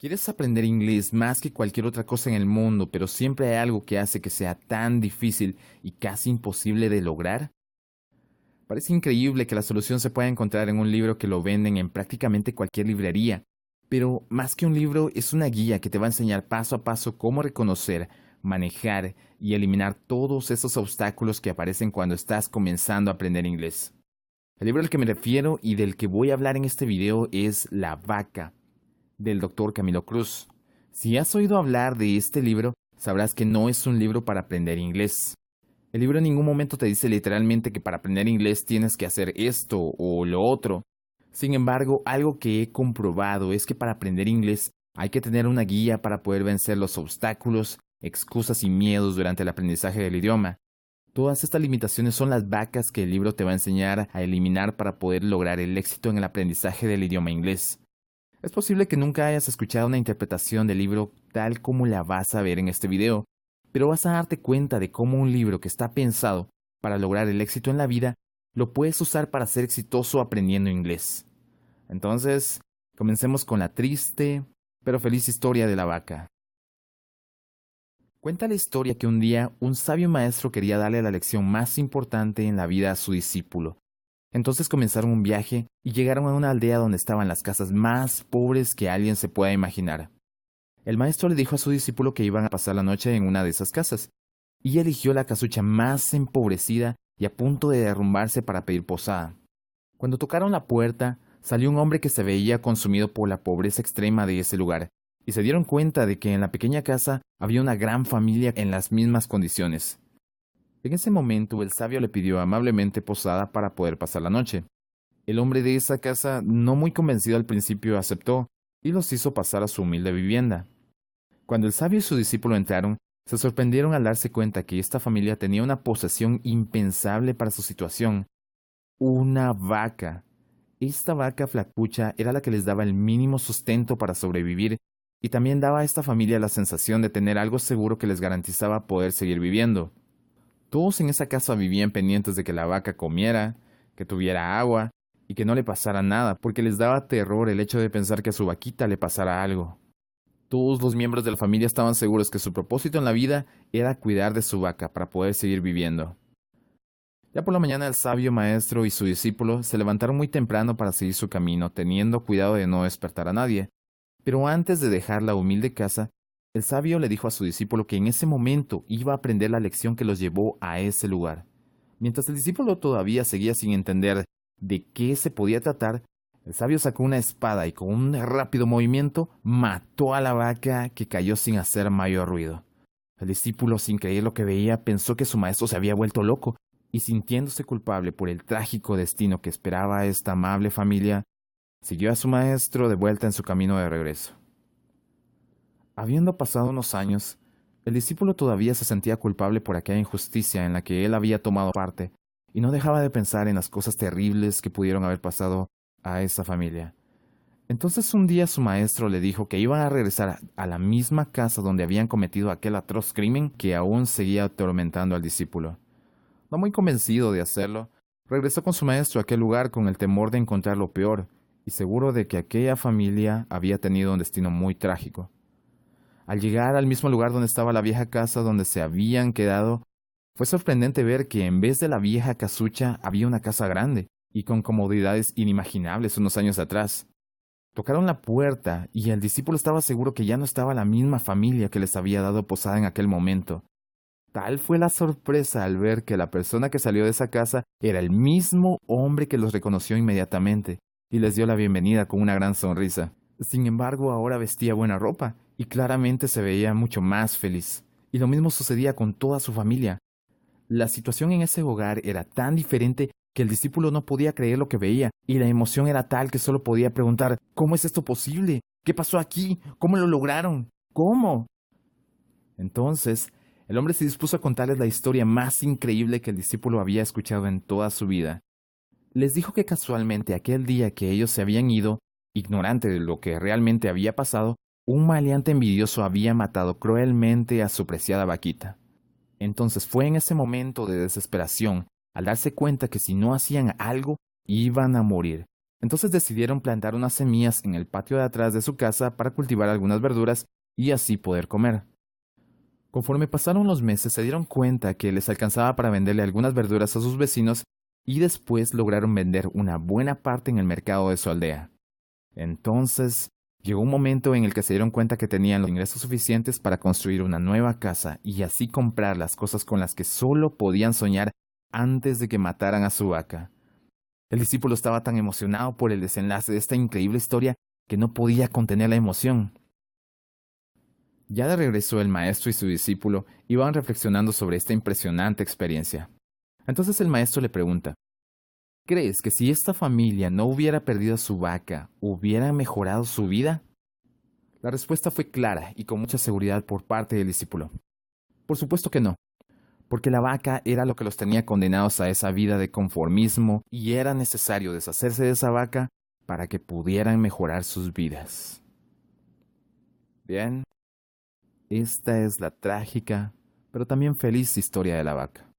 ¿Quieres aprender inglés más que cualquier otra cosa en el mundo, pero siempre hay algo que hace que sea tan difícil y casi imposible de lograr? Parece increíble que la solución se pueda encontrar en un libro que lo venden en prácticamente cualquier librería, pero más que un libro es una guía que te va a enseñar paso a paso cómo reconocer, manejar y eliminar todos esos obstáculos que aparecen cuando estás comenzando a aprender inglés. El libro al que me refiero y del que voy a hablar en este video es La Vaca, del doctor Camilo Cruz. Si has oído hablar de este libro, sabrás que no es un libro para aprender inglés. El libro en ningún momento te dice literalmente que para aprender inglés tienes que hacer esto o lo otro. Sin embargo, algo que he comprobado es que para aprender inglés hay que tener una guía para poder vencer los obstáculos, excusas y miedos durante el aprendizaje del idioma. Todas estas limitaciones son las vacas que el libro te va a enseñar a eliminar para poder lograr el éxito en el aprendizaje del idioma inglés. Es posible que nunca hayas escuchado una interpretación del libro tal como la vas a ver en este video, pero vas a darte cuenta de cómo un libro que está pensado para lograr el éxito en la vida, lo puedes usar para ser exitoso aprendiendo inglés. Entonces, comencemos con la triste, pero feliz historia de la vaca. Cuenta la historia que un día un sabio maestro quería darle la lección más importante en la vida a su discípulo. Entonces comenzaron un viaje y llegaron a una aldea donde estaban las casas más pobres que alguien se pueda imaginar. El maestro le dijo a su discípulo que iban a pasar la noche en una de esas casas, y eligió la casucha más empobrecida y a punto de derrumbarse para pedir posada. Cuando tocaron la puerta, salió un hombre que se veía consumido por la pobreza extrema de ese lugar, y se dieron cuenta de que en la pequeña casa había una gran familia en las mismas condiciones. En ese momento el sabio le pidió amablemente posada para poder pasar la noche. El hombre de esa casa, no muy convencido al principio, aceptó y los hizo pasar a su humilde vivienda. Cuando el sabio y su discípulo entraron, se sorprendieron al darse cuenta que esta familia tenía una posesión impensable para su situación: una vaca. Esta vaca flacucha era la que les daba el mínimo sustento para sobrevivir y también daba a esta familia la sensación de tener algo seguro que les garantizaba poder seguir viviendo. Todos en esa casa vivían pendientes de que la vaca comiera, que tuviera agua y que no le pasara nada, porque les daba terror el hecho de pensar que a su vaquita le pasara algo. Todos los miembros de la familia estaban seguros que su propósito en la vida era cuidar de su vaca para poder seguir viviendo. Ya por la mañana el sabio maestro y su discípulo se levantaron muy temprano para seguir su camino, teniendo cuidado de no despertar a nadie. Pero antes de dejar la humilde casa, el sabio le dijo a su discípulo que en ese momento iba a aprender la lección que los llevó a ese lugar. Mientras el discípulo todavía seguía sin entender de qué se podía tratar, el sabio sacó una espada y con un rápido movimiento mató a la vaca, que cayó sin hacer mayor ruido. El discípulo, sin creer lo que veía, pensó que su maestro se había vuelto loco, y sintiéndose culpable por el trágico destino que esperaba a esta amable familia, siguió a su maestro de vuelta en su camino de regreso. Habiendo pasado unos años, el discípulo todavía se sentía culpable por aquella injusticia en la que él había tomado parte, y no dejaba de pensar en las cosas terribles que pudieron haber pasado a esa familia. Entonces un día su maestro le dijo que iban a regresar a la misma casa donde habían cometido aquel atroz crimen que aún seguía atormentando al discípulo. No muy convencido de hacerlo, regresó con su maestro a aquel lugar con el temor de encontrar lo peor, y seguro de que aquella familia había tenido un destino muy trágico. Al llegar al mismo lugar donde estaba la vieja casa donde se habían quedado, fue sorprendente ver que en vez de la vieja casucha había una casa grande y con comodidades inimaginables unos años atrás. Tocaron la puerta y el discípulo estaba seguro que ya no estaba la misma familia que les había dado posada en aquel momento. Tal fue la sorpresa al ver que la persona que salió de esa casa era el mismo hombre que los reconoció inmediatamente y les dio la bienvenida con una gran sonrisa. Sin embargo, ahora vestía buena ropa y claramente se veía mucho más feliz. Y lo mismo sucedía con toda su familia. La situación en ese hogar era tan diferente que el discípulo no podía creer lo que veía, y la emoción era tal que solo podía preguntar: ¿cómo es esto posible? ¿Qué pasó aquí? ¿Cómo lo lograron? ¿Cómo? Entonces, el hombre se dispuso a contarles la historia más increíble que el discípulo había escuchado en toda su vida. Les dijo que casualmente aquel día que ellos se habían ido, ignorante de lo que realmente había pasado, un maleante envidioso había matado cruelmente a su preciada vaquita. Entonces fue en ese momento de desesperación, al darse cuenta que si no hacían algo, iban a morir, Entonces decidieron plantar unas semillas en el patio de atrás de su casa para cultivar algunas verduras y así poder comer. Conforme pasaron los meses, se dieron cuenta que les alcanzaba para venderle algunas verduras a sus vecinos y después lograron vender una buena parte en el mercado de su aldea. Entonces, llegó un momento en el que se dieron cuenta que tenían los ingresos suficientes para construir una nueva casa y así comprar las cosas con las que solo podían soñar antes de que mataran a su vaca. El discípulo estaba tan emocionado por el desenlace de esta increíble historia que no podía contener la emoción. Ya de regreso, el maestro y su discípulo iban reflexionando sobre esta impresionante experiencia. Entonces el maestro le pregunta: ¿crees que si esta familia no hubiera perdido a su vaca, hubiera mejorado su vida? La respuesta fue clara y con mucha seguridad por parte del discípulo. Por supuesto que no, porque la vaca era lo que los tenía condenados a esa vida de conformismo y era necesario deshacerse de esa vaca para que pudieran mejorar sus vidas. Bien. Esta es la trágica, pero también feliz historia de la vaca.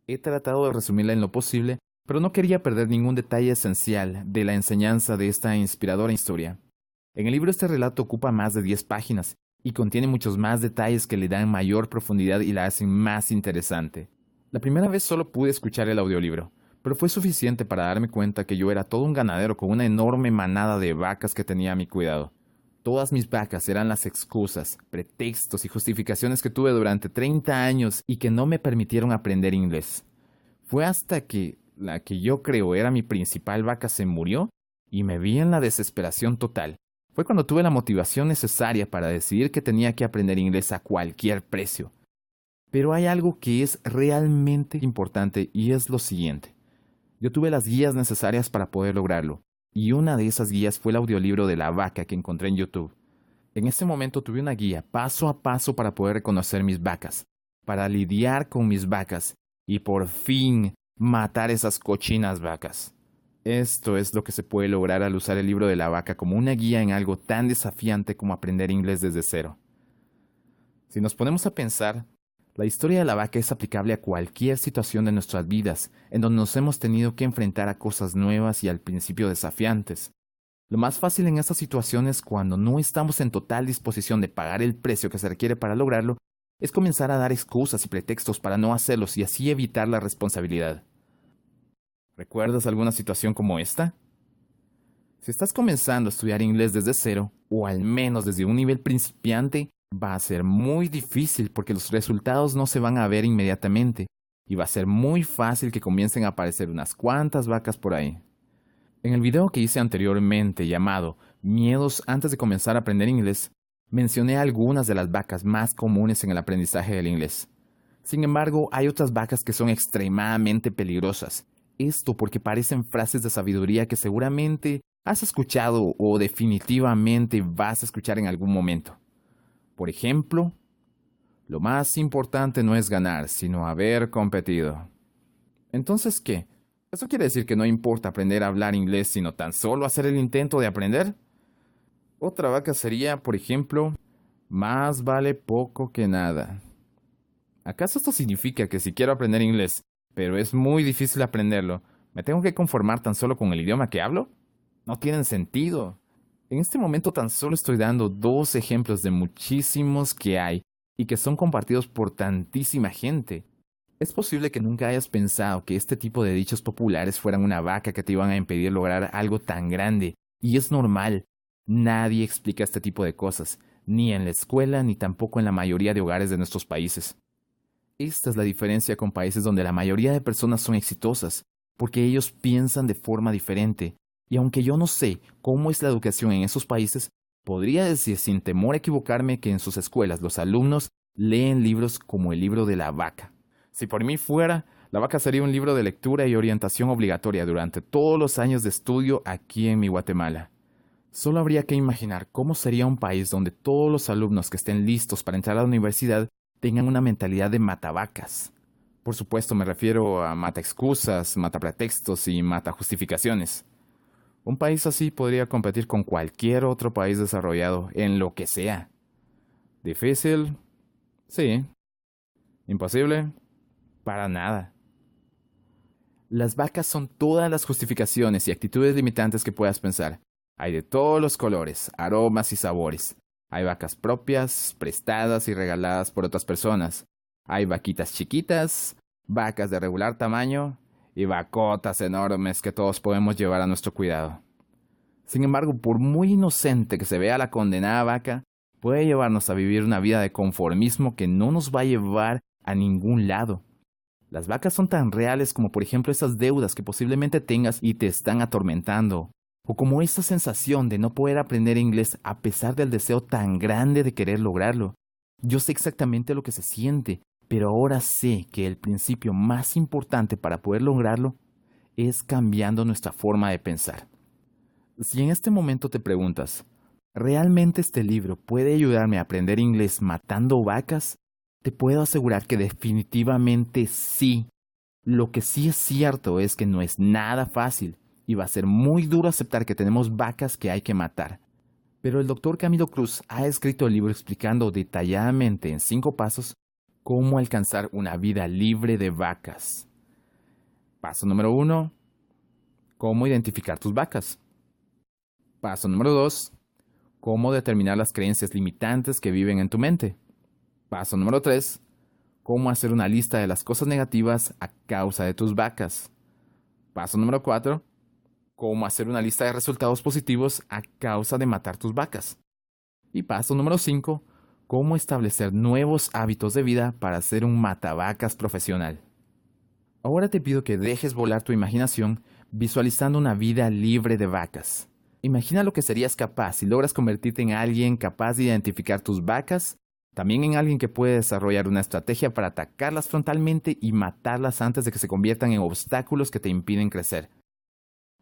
He tratado de resumirla en lo posible, pero no quería perder ningún detalle esencial de la enseñanza de esta inspiradora historia. En el libro este relato ocupa más de 10 páginas y contiene muchos más detalles que le dan mayor profundidad y la hacen más interesante. La primera vez solo pude escuchar el audiolibro, pero fue suficiente para darme cuenta que yo era todo un ganadero con una enorme manada de vacas que tenía a mi cuidado. Todas mis vacas eran las excusas, pretextos y justificaciones que tuve durante 30 años y que no me permitieron aprender inglés. Fue hasta que la que yo creo era mi principal vaca se murió y me vi en la desesperación total. Fue cuando tuve la motivación necesaria para decidir que tenía que aprender inglés a cualquier precio. Pero hay algo que es realmente importante y es lo siguiente. Yo tuve las guías necesarias para poder lograrlo. Y una de esas guías fue el audiolibro de la vaca que encontré en YouTube. En ese momento tuve una guía paso a paso para poder reconocer mis vacas, para lidiar con mis vacas y por fin matar esas cochinas vacas. Esto es lo que se puede lograr al usar el libro de la vaca como una guía en algo tan desafiante como aprender inglés desde cero. Si nos ponemos a pensar, la historia de la vaca es aplicable a cualquier situación de nuestras vidas, en donde nos hemos tenido que enfrentar a cosas nuevas y al principio desafiantes. Lo más fácil en estas situaciones, cuando no estamos en total disposición de pagar el precio que se requiere para lograrlo, es comenzar a dar excusas y pretextos para no hacerlos y así evitar la responsabilidad. ¿Recuerdas alguna situación como esta? Si estás comenzando a estudiar inglés desde cero, o al menos desde un nivel principiante, va a ser muy difícil porque los resultados no se van a ver inmediatamente y va a ser muy fácil que comiencen a aparecer unas cuantas vacas por ahí. En el video que hice anteriormente llamado Miedos antes de comenzar a aprender inglés, mencioné algunas de las vacas más comunes en el aprendizaje del inglés. Sin embargo, hay otras vacas que son extremadamente peligrosas. Esto porque parecen frases de sabiduría que seguramente has escuchado o definitivamente vas a escuchar en algún momento. Por ejemplo, lo más importante no es ganar, sino haber competido. Entonces, ¿qué? ¿Eso quiere decir que no importa aprender a hablar inglés, sino tan solo hacer el intento de aprender? Otra vaca sería, por ejemplo, más vale poco que nada. ¿Acaso esto significa que si quiero aprender inglés, pero es muy difícil aprenderlo, me tengo que conformar tan solo con el idioma que hablo? No tienen sentido. En este momento tan solo estoy dando 2 ejemplos de muchísimos que hay y que son compartidos por tantísima gente. Es posible que nunca hayas pensado que este tipo de dichos populares fueran una vaca que te iban a impedir lograr algo tan grande, y es normal. Nadie explica este tipo de cosas, ni en la escuela ni tampoco en la mayoría de hogares de nuestros países. Esta es la diferencia con países donde la mayoría de personas son exitosas, porque ellos piensan de forma diferente. Y aunque yo no sé cómo es la educación en esos países, podría decir sin temor a equivocarme que en sus escuelas los alumnos leen libros como el libro de la vaca. Si por mí fuera, la vaca sería un libro de lectura y orientación obligatoria durante todos los años de estudio aquí en mi Guatemala. Solo habría que imaginar cómo sería un país donde todos los alumnos que estén listos para entrar a la universidad tengan una mentalidad de matavacas. Por supuesto me refiero a mata excusas, mata pretextos y mata justificaciones. Un país así podría competir con cualquier otro país desarrollado en lo que sea. ¿Difícil? Sí. ¿Imposible? Para nada. Las vacas son todas las justificaciones y actitudes limitantes que puedas pensar. Hay de todos los colores, aromas y sabores. Hay vacas propias, prestadas y regaladas por otras personas. Hay vaquitas chiquitas, vacas de regular tamaño y vacotas enormes que todos podemos llevar a nuestro cuidado. Sin embargo, por muy inocente que se vea la condenada vaca, puede llevarnos a vivir una vida de conformismo que no nos va a llevar a ningún lado. Las vacas son tan reales como por ejemplo esas deudas que posiblemente tengas y te están atormentando, o como esa sensación de no poder aprender inglés a pesar del deseo tan grande de querer lograrlo. Yo sé exactamente lo que se siente, pero ahora sé que el principio más importante para poder lograrlo es cambiando nuestra forma de pensar. Si en este momento te preguntas, ¿realmente este libro puede ayudarme a aprender inglés matando vacas? Te puedo asegurar que definitivamente sí. Lo que sí es cierto es que no es nada fácil y va a ser muy duro aceptar que tenemos vacas que hay que matar. Pero el Dr. Camilo Cruz ha escrito el libro explicando detalladamente en 5 pasos cómo alcanzar una vida libre de vacas. Paso número 1. Cómo identificar tus vacas. Paso número 2. Cómo determinar las creencias limitantes que viven en tu mente. Paso número 3. Cómo hacer una lista de las cosas negativas a causa de tus vacas. Paso número 4. Cómo hacer una lista de resultados positivos a causa de matar tus vacas. Y paso número 5. Cómo establecer nuevos hábitos de vida para ser un matavacas profesional. Ahora te pido que dejes volar tu imaginación visualizando una vida libre de vacas. Imagina lo que serías capaz si logras convertirte en alguien capaz de identificar tus vacas, también en alguien que puede desarrollar una estrategia para atacarlas frontalmente y matarlas antes de que se conviertan en obstáculos que te impiden crecer.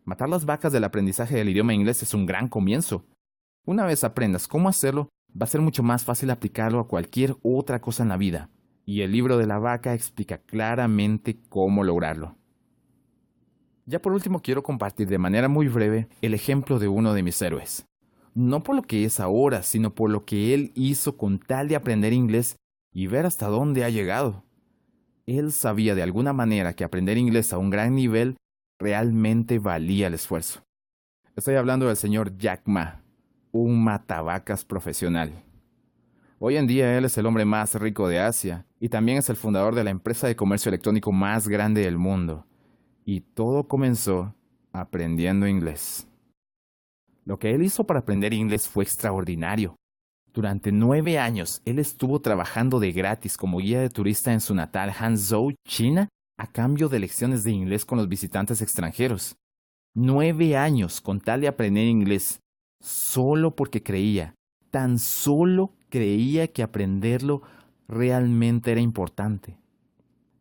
Matar las vacas del aprendizaje del idioma inglés es un gran comienzo. Una vez aprendas cómo hacerlo, va a ser mucho más fácil aplicarlo a cualquier otra cosa en la vida. Y el libro de la vaca explica claramente cómo lograrlo. Ya por último quiero compartir de manera muy breve el ejemplo de uno de mis héroes. No por lo que es ahora, sino por lo que él hizo con tal de aprender inglés y ver hasta dónde ha llegado. Él sabía de alguna manera que aprender inglés a un gran nivel realmente valía el esfuerzo. Estoy hablando del señor Jack Ma, un matavacas profesional. Hoy en día él es el hombre más rico de Asia y también es el fundador de la empresa de comercio electrónico más grande del mundo. Y todo comenzó aprendiendo inglés. Lo que él hizo para aprender inglés fue extraordinario. Durante 9 años, él estuvo trabajando de gratis como guía de turista en su natal Hangzhou, China, a cambio de lecciones de inglés con los visitantes extranjeros. 9 años con tal de aprender inglés, solo porque creía, tan solo creía que aprenderlo realmente era importante.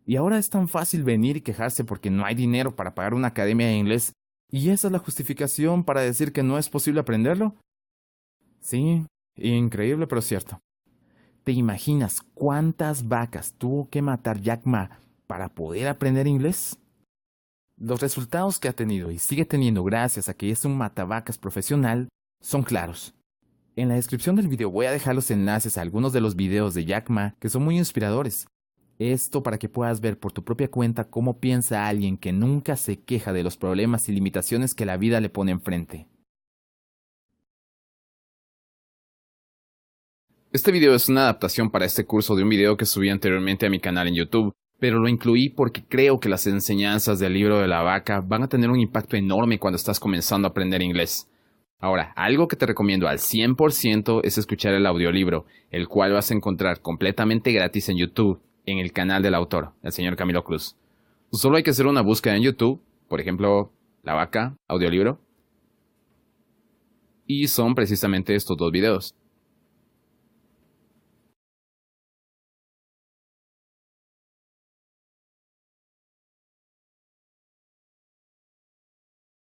Y ahora es tan fácil venir y quejarse porque no hay dinero para pagar una academia de inglés. ¿Y esa es la justificación para decir que no es posible aprenderlo? Sí, increíble pero cierto. ¿Te imaginas cuántas vacas tuvo que matar Jack Ma para poder aprender inglés? Los resultados que ha tenido y sigue teniendo gracias a que es un matavacas profesional son claros. En la descripción del video voy a dejar los enlaces a algunos de los videos de Jack Ma que son muy inspiradores. Esto para que puedas ver por tu propia cuenta cómo piensa alguien que nunca se queja de los problemas y limitaciones que la vida le pone enfrente. Este video es una adaptación para este curso de un video que subí anteriormente a mi canal en YouTube, pero lo incluí porque creo que las enseñanzas del libro de la vaca van a tener un impacto enorme cuando estás comenzando a aprender inglés. Ahora, algo que te recomiendo al 100% es escuchar el audiolibro, el cual vas a encontrar completamente gratis en YouTube, en el canal del autor, el señor Camilo Cruz. Solo hay que hacer una búsqueda en YouTube, por ejemplo, La Vaca, audiolibro, y son precisamente estos 2 videos.